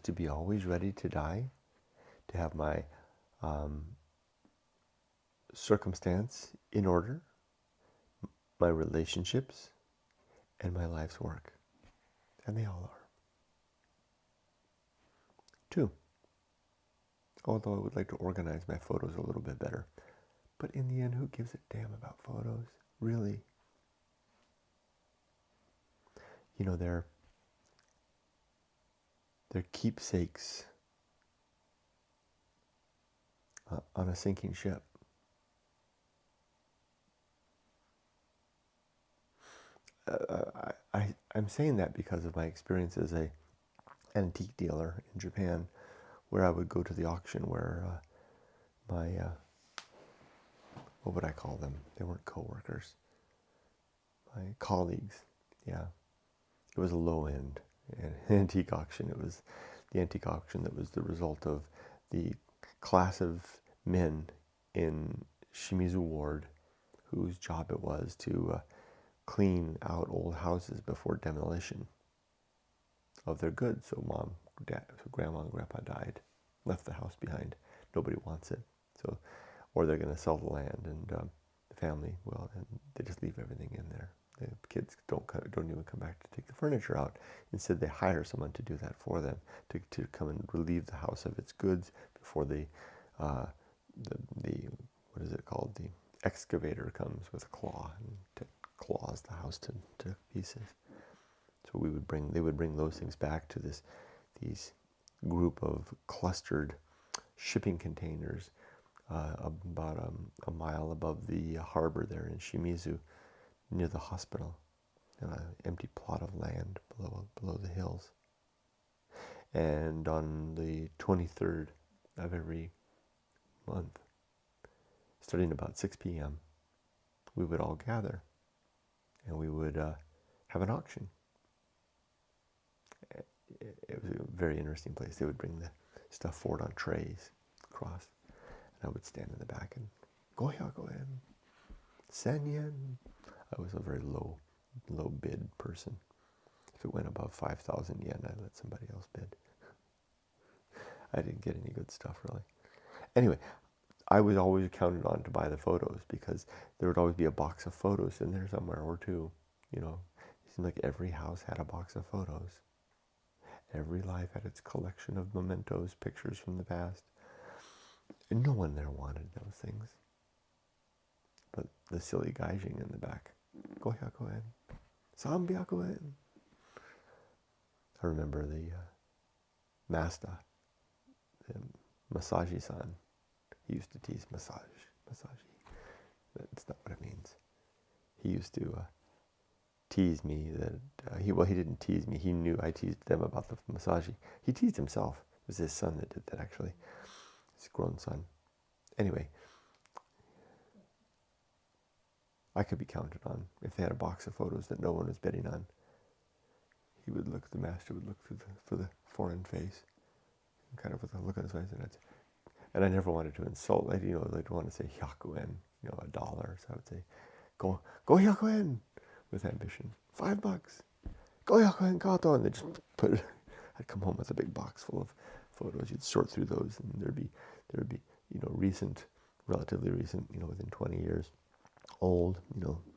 is to be always ready to die, to have my circumstance in order, my relationships, and my life's work. And they all are. 2, although I would like to organize my photos a little bit better. But in the end, who gives a damn about photos? Really? You know, they're keepsakes on a sinking ship. I'm saying that because of my experience as an antique dealer in Japan, where I would go to the auction where my, what would I call them? They weren't co-workers. My colleagues, yeah. It was a low-end antique auction. It was the antique auction that was the result of the class of men in Shimizu Ward whose job it was to clean out old houses before demolition of their goods. So grandma and grandpa died, left the house behind. Nobody wants it. So, or they're going to sell the land, and the family will, and they just leave everything in there. The kids don't even come back to take the furniture out. Instead, they hire someone to do that for them, to come and relieve the house of its goods before the what is it called? The excavator comes with a claw and claws the house to pieces. So they would bring those things back to these group of clustered shipping containers about a mile above the harbor there in Shimizu, near the hospital, an empty plot of land below the hills. And on the 23rd of every month, starting about 6 p.m., we would all gather, and we would have an auction. It was a very interesting place. They would bring the stuff forward on trays across, and I would stand in the back and go in, 1000 yen. I was a very low bid person. If it went above 5,000 yen, I let somebody else bid. I didn't get any good stuff, really. Anyway, I was always counted on to buy the photos because there would always be a box of photos in there somewhere or two. You know, it seemed like every house had a box of photos. Every life had its collection of mementos, pictures from the past. And no one there wanted those things. But the silly gaijin in the back, 500 yen, 300 yen. I remember the master, the Masaji-san. He used to tease Masaji. That's not what it means. He used to tease me that, he didn't tease me. He knew I teased them about the Masaji. He teased himself. It was his son that did that, actually. His grown son. Anyway, I could be counted on. If they had a box of photos that no one was bidding on, the master would look for the foreign face, kind of with a look on his face, and I never wanted to insult. I'd want to say 100 yen, $1. So I would say, go 100 yen, with ambition. $5. Go 100 yen kato, and they just put it. I'd come home with a big box full of photos. You'd sort through those, and there'd be recent, relatively recent, within 20 years, old,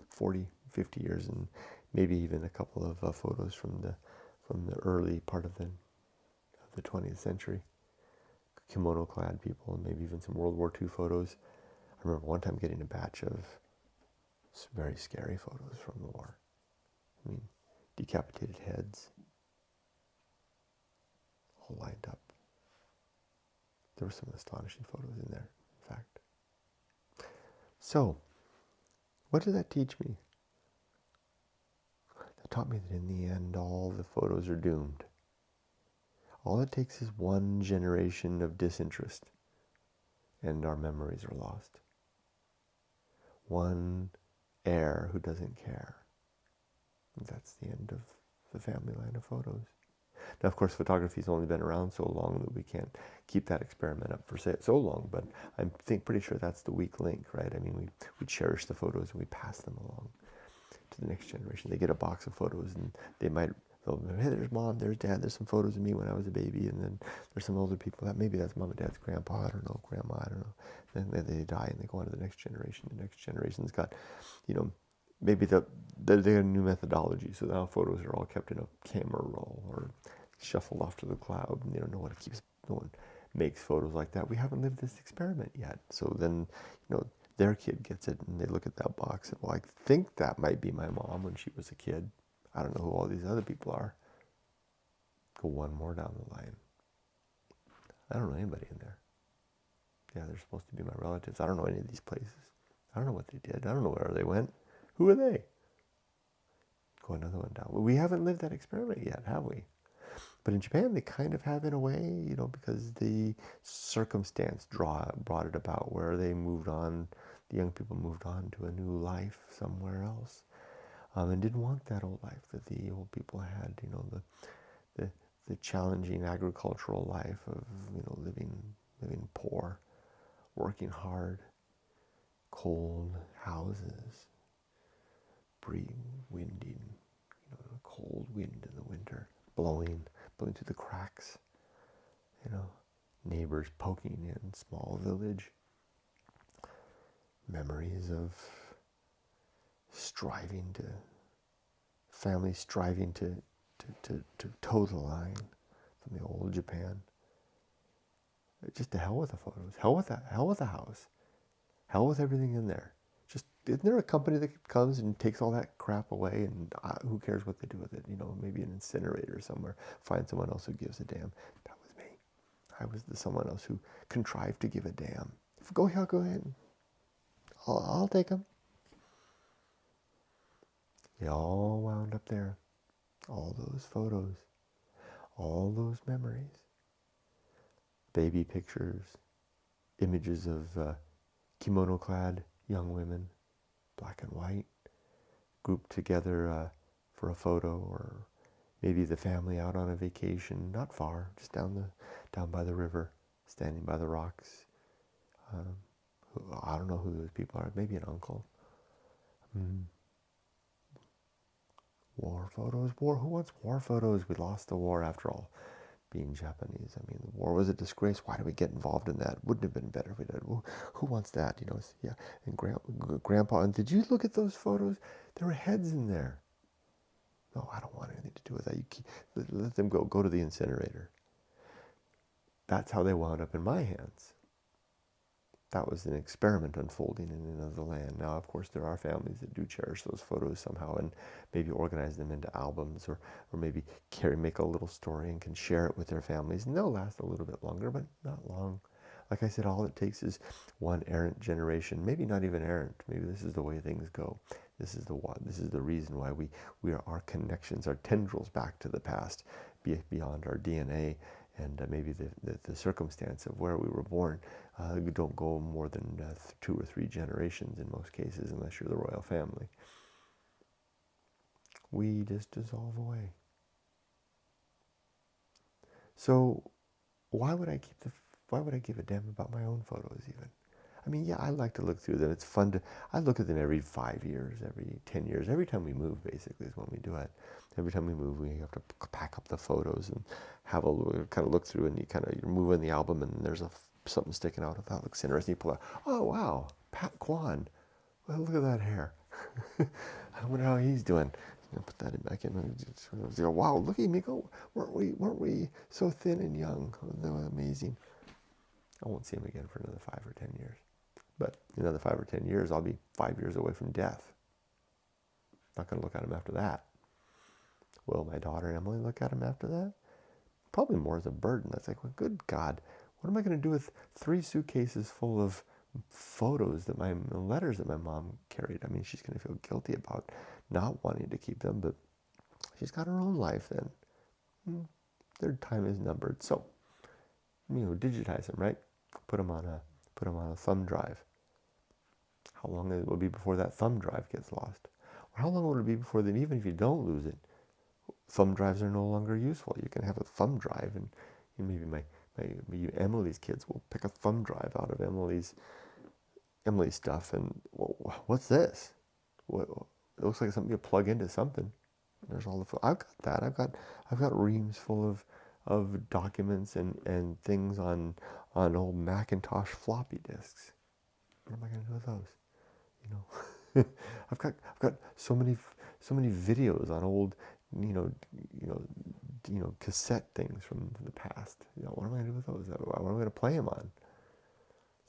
40, 50 years, and maybe even a couple of photos from the early part of the 20th century. Kimono-clad people, and maybe even some World War II photos. I remember one time getting a batch of very scary photos from the war. I mean, decapitated heads, all lined up. There were some astonishing photos in there, in fact. So, what did that teach me? That taught me that in the end, all the photos are doomed. All it takes is one generation of disinterest, and our memories are lost. One heir who doesn't care. And that's the end of the family line of photos. Now, of course, photography's only been around so long that we can't keep that experiment up for so long, but I'm pretty sure that's the weak link, right? I mean, we cherish the photos and we pass them along to the next generation. They get a box of photos and they might Hey, there's mom, there's dad, there's some photos of me when I was a baby, and then there's some older people that maybe that's mom and dad's grandpa, I don't know, grandma, I don't know. Then they die and they go on to the next generation. The next generation's got, you know, maybe they have a new methodology, so now photos are all kept in a camera roll or shuffled off to the cloud, and they don't know what keeps. No one makes photos like that. We haven't lived this experiment yet. So then, their kid gets it, and they look at that box and, well, I think that might be my mom when she was a kid. I don't know who all these other people are. Go one more down the line. I don't know anybody in there. Yeah, they're supposed to be my relatives. I don't know any of these places. I don't know what they did. I don't know where they went. Who are they? Go another one down. Well, we haven't lived that experiment yet, have we? But in Japan, they kind of have in a way, because the circumstance brought it about where they moved on, the young people moved on to a new life somewhere else, and didn't want that old life that the old people had, the, the challenging agricultural life of, living poor, working hard, cold houses, winding, cold wind in the winter, blowing through the cracks, neighbors poking in, small village, memories of families striving to toe the line from the old Japan. Just to hell with the photos, hell with the house, hell with everything in there. Just, isn't there a company that comes and takes all that crap away, and who cares what they do with it? Maybe an incinerator somewhere. Find someone else who gives a damn. That was me. I was the someone else who contrived to give a damn. Go ahead. I'll take them. They all wound up there. All those photos, all those memories, baby pictures, images of kimono-clad young women, black and white, grouped together for a photo, or maybe the family out on a vacation, not far, just down by the river, standing by the rocks. I don't know who those people are. Maybe an uncle. War photos. Who wants war photos? We lost the war after all. Being Japanese, I mean, the war was a disgrace. Why did we get involved in that? Wouldn't have been better if we did. Well, who wants that? Yeah. And Grandpa. And did you look at those photos? There were heads in there. No, I don't want anything to do with that. Let them go. Go to the incinerator. That's how they wound up in my hands. That was an experiment unfolding in another land. Now, of course, there are families that do cherish those photos somehow and maybe organize them into albums, or maybe make a little story and can share it with their families. And they'll last a little bit longer, but not long. Like I said, all it takes is one errant generation. Maybe not even errant. Maybe this is the way things go. This is the reason why we are our connections, our tendrils back to the past, beyond our DNA. And maybe the circumstance of where we were born don't go more than 2 or 3 generations in most cases, unless you're the royal family. We just dissolve away. So why would I give a damn about my own photos even? I mean, yeah, I like to look through them. It's fun I look at them every 5 years, every 10 years. Every time we move, basically, is when we do it. Every time we move, we have to pack up the photos and have a kind of look through, and you're moving the album, and there's something sticking out. If that looks interesting, you pull out, oh, wow, Pat Kwan. Well, look at that hair. I wonder how he's doing. Put that back in. Wow, look at me go. Weren't we so thin and young? That was amazing. I won't see him again for another 5 or 10 years. But in another 5 or 10 years, I'll be 5 years away from death. Not going to look at him after that. Will my daughter Emily look at him after that? Probably more as a burden. That's like, well, good God, what am I going to do with 3 suitcases full of photos letters that my mom carried? I mean, she's going to feel guilty about not wanting to keep them, but she's got her own life then. Their time is numbered. So, digitize them, right? Put them on a thumb drive. How long it will be before that thumb drive gets lost? Or how long will it be before then, even if you don't lose it, thumb drives are no longer useful? You can have a thumb drive, and maybe Emily's kids will pick a thumb drive out of Emily's stuff, and, well, what's this? It looks like something you plug into something. There's all the I've got that. I've got reams full of documents and things on old Macintosh floppy disks. What am I going to do with those? You know, I've got so many videos on old, you know, you know, cassette things from the past. You know, what am I going to do with those? What am I going to play them on?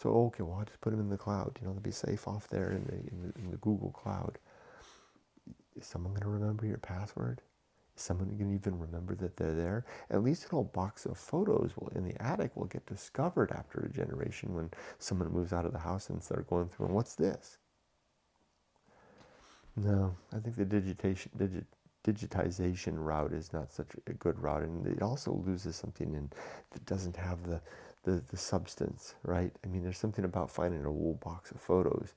So okay, well I'll just put them in the cloud. You know, they'll be safe off there in the Google Cloud. Is someone going to remember your password? Is someone going to even remember that they're there? At least an old box of photos in the attic will get discovered after a generation when someone moves out of the house and start going through. And what's this? No, I think the digitization route is not such a good route, and it also loses something that doesn't have the substance, right? I mean, there's something about finding an old box of photos,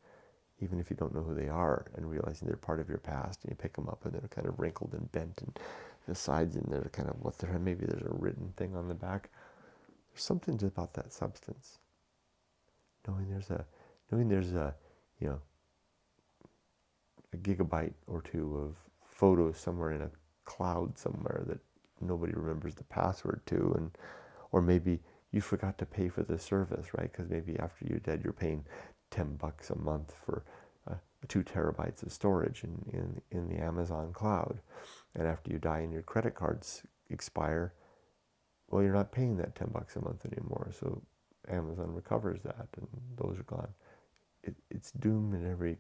even if you don't know who they are, and realizing they're part of your past, and you pick them up and they're kind of wrinkled and bent, and the sides and they're kind of what they're, maybe there's a written thing on the back. There's something about that substance. Knowing there's a you know a gigabyte or two of photos somewhere in a cloud somewhere that nobody remembers the password to, and or maybe you forgot to pay for the service, right? Because maybe after you're dead, you're paying $10 a month for 2 terabytes of storage in the Amazon cloud, and after you die and your credit cards expire, well, you're not paying that $10 a month anymore, so Amazon recovers that, and those are gone. It's doomed in every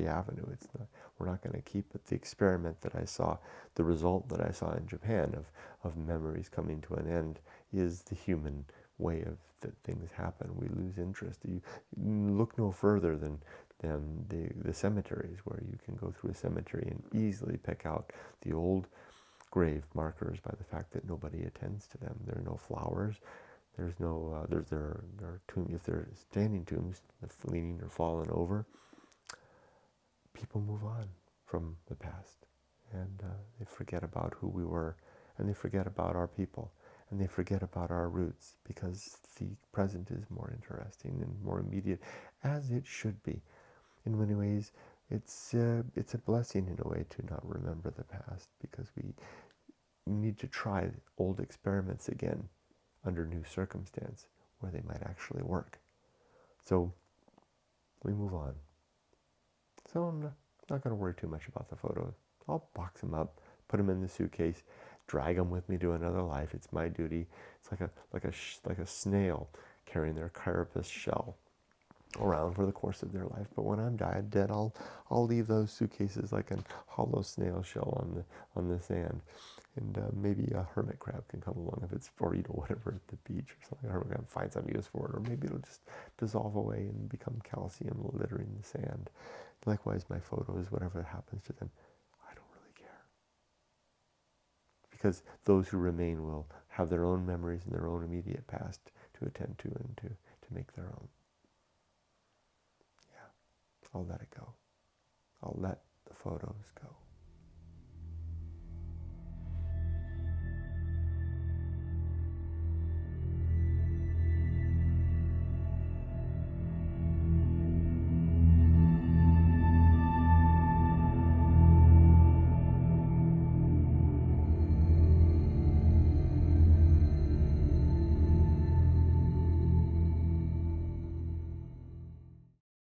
avenue. It's not. We're not going to keep it. The experiment that I saw, the result that I saw in Japan of memories coming to an end, is the human way of that things happen. We lose interest. You look no further than the cemeteries, where you can go through a cemetery and easily pick out the old grave markers by the fact that nobody attends to them. There are no flowers. There's no, there are tombs, if they're standing tombs, leaning or fallen over, people move on from the past, and they forget about who we were, and they forget about our people, and they forget about our roots, because the present is more interesting and more immediate, as it should be. In many ways, it's a blessing in a way to not remember the past, because we need to try old experiments again under new circumstance where they might actually work. So we move on. So I'm not going to worry too much about the photos. I'll box them up, put them in the suitcase, drag them with me to another life. It's my duty. It's like a snail carrying their carapace shell around for the course of their life. But when I'm dead, I'll leave those suitcases like a hollow snail shell on the sand, and maybe a hermit crab can come along if it's, or whatever, at the beach or something. A hermit crab find some use for it, or maybe it'll just dissolve away and become calcium littering the sand. Likewise, my photos, whatever happens to them, I don't really care, because those who remain will have their own memories and their own immediate past to attend to and to make their own. I'll let it go. I'll let the photos go.